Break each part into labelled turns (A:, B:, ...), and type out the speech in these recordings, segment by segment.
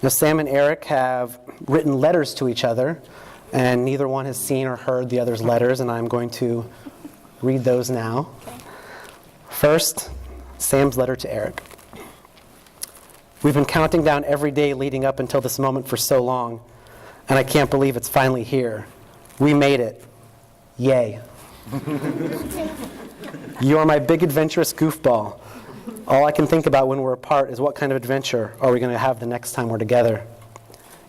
A: Now, Sam and Eric have written letters to each other, and neither one has seen or heard the other's letters, and I'm going to read those now. First, Sam's letter to Eric. We've been counting down every day leading up until this moment for so long, and I can't believe it's finally here. We made it. Yay. You are my big adventurous goofball. All I can think about when we're apart is what kind of adventure are we going to have the next time we're together.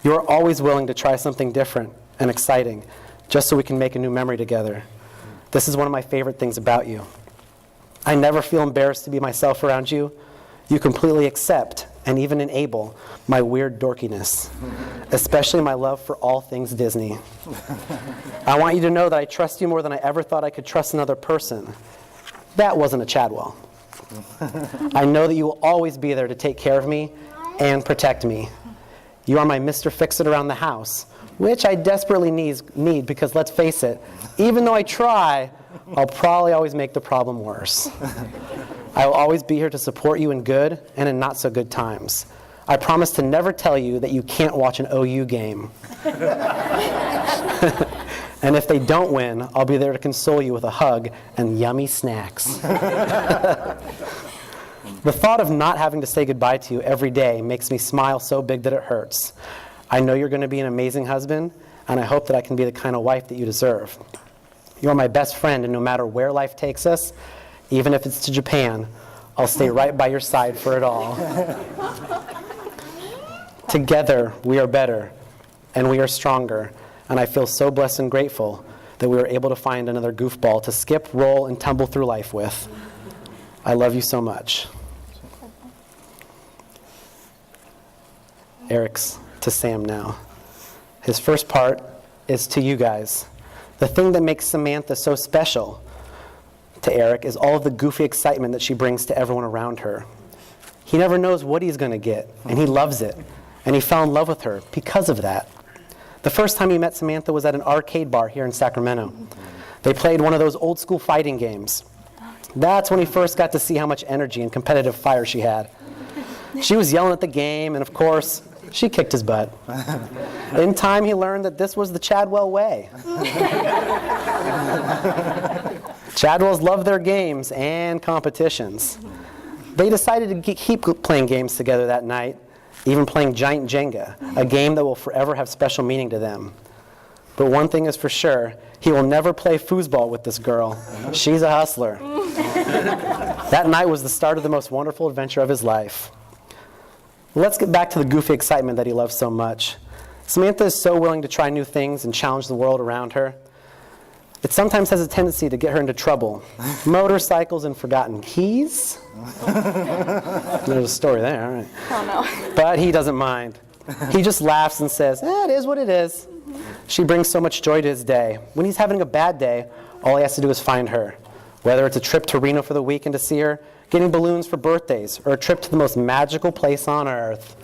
A: You are always willing to try something different and exciting, just so we can make a new memory together. This is one of my favorite things about you. I never feel embarrassed to be myself around you. You completely accept and even enable my weird dorkiness, especially my love for all things Disney. I want you to know that I trust you more than I ever thought I could trust another person. That wasn't a Chadwell. I know that you will always be there to take care of me and protect me. You are my Mr. Fix-It around the house, which I desperately need because, let's face it, even though I try, I'll probably always make the problem worse. I will always be here to support you in good and in not so good times. I promise to never tell you that you can't watch an OU game. And if they don't win, I'll be there to console you with a hug and yummy snacks. The thought of not having to say goodbye to you every day makes me smile so big that it hurts. I know you're going to be an amazing husband, and I hope that I can be the kind of wife that you deserve. You're my best friend, and no matter where life takes us, even if it's to Japan, I'll stay right by your side for it all. Together, we are better, and we are stronger, and I feel so blessed and grateful that we were able to find another goofball to skip, roll, and tumble through life with. I love you so much. Eric's to Sam now. His first part is to you guys. The thing that makes Samantha so special to Eric is all of the goofy excitement that she brings to everyone around her. He never knows what he's going to get, and he loves it. And he fell in love with her because of that. The first time he met Samantha was at an arcade bar here in Sacramento. They played one of those old school fighting games. That's when he first got to see how much energy and competitive fire she had. She was yelling at the game, and of course, she kicked his butt. In time, he learned that this was the Chadwell way. Chadwells love their games and competitions. They decided to keep playing games together that night, even playing Giant Jenga, a game that will forever have special meaning to them. But one thing is for sure, he will never play foosball with this girl. She's a hustler. That night was the start of the most wonderful adventure of his life. Let's get back to the goofy excitement that he loves so much. Samantha is so willing to try new things and challenge the world around her. It sometimes has a tendency to get her into trouble. Motorcycles and forgotten keys. There's a story there, all right.
B: Oh, no.
A: But he doesn't mind. He just laughs and says, it is what it is. She brings so much joy to his day. When he's having a bad day, all he has to do is find her. Whether it's a trip to Reno for the weekend to see her, getting balloons for birthdays, or a trip to the most magical place on earth,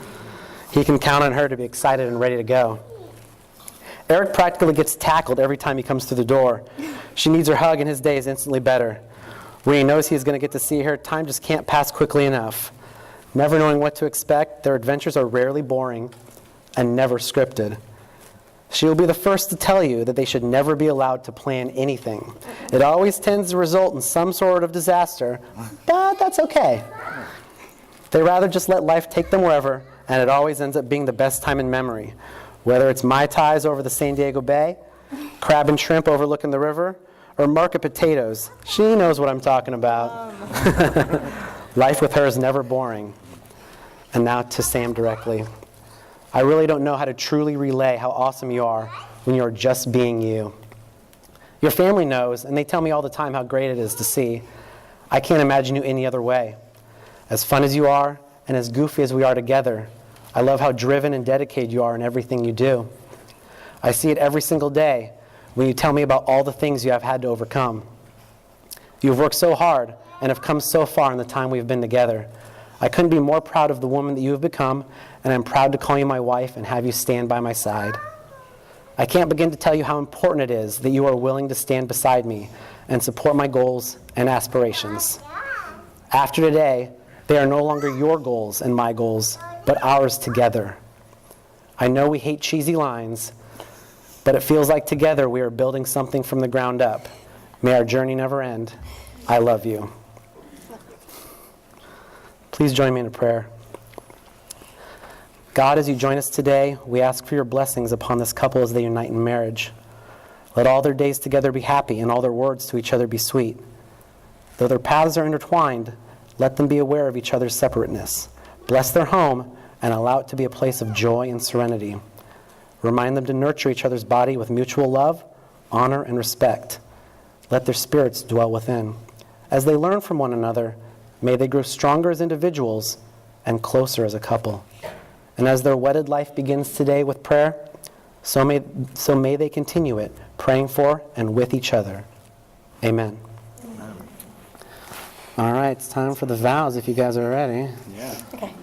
A: he can count on her to be excited and ready to go. Eric practically gets tackled every time he comes through the door. She needs her hug and his day is instantly better. When he knows he's going to get to see her, time just can't pass quickly enough. Never knowing what to expect, their adventures are rarely boring and never scripted. She will be the first to tell you that they should never be allowed to plan anything. It always tends to result in some sort of disaster, but that's okay. They rather just let life take them wherever, and it always ends up being the best time in memory. Whether it's Mai Tais over the San Diego Bay, crab and shrimp overlooking the river, or market potatoes. She knows what I'm talking about. Life with her is never boring. And now to Sam directly. I really don't know how to truly relay how awesome you are when you're just being you. Your family knows, and they tell me all the time how great it is to see. I can't imagine you any other way. As fun as you are, and as goofy as we are together, I love how driven and dedicated you are in everything you do. I see it every single day when you tell me about all the things you have had to overcome. You've worked so hard and have come so far in the time we've been together. I couldn't be more proud of the woman that you have become, and I'm proud to call you my wife and have you stand by my side. I can't begin to tell you how important it is that you are willing to stand beside me and support my goals and aspirations. After today, they are no longer your goals and my goals, but ours together. I know we hate cheesy lines, but it feels like together we are building something from the ground up. May our journey never end. I love you. Please join me in a prayer. God, as you join us today, we ask for your blessings upon this couple as they unite in marriage. Let all their days together be happy and all their words to each other be sweet. Though their paths are intertwined, let them be aware of each other's separateness. Bless their home and allow it to be a place of joy and serenity. Remind them to nurture each other's body with mutual love, honor, and respect. Let their spirits dwell within. As they learn from one another, may they grow stronger as individuals and closer as a couple. And as their wedded life begins today with prayer, so may they continue it, praying for and with each other. Amen. All right, it's time for the vows if you guys are ready.
B: Yeah.
C: Okay.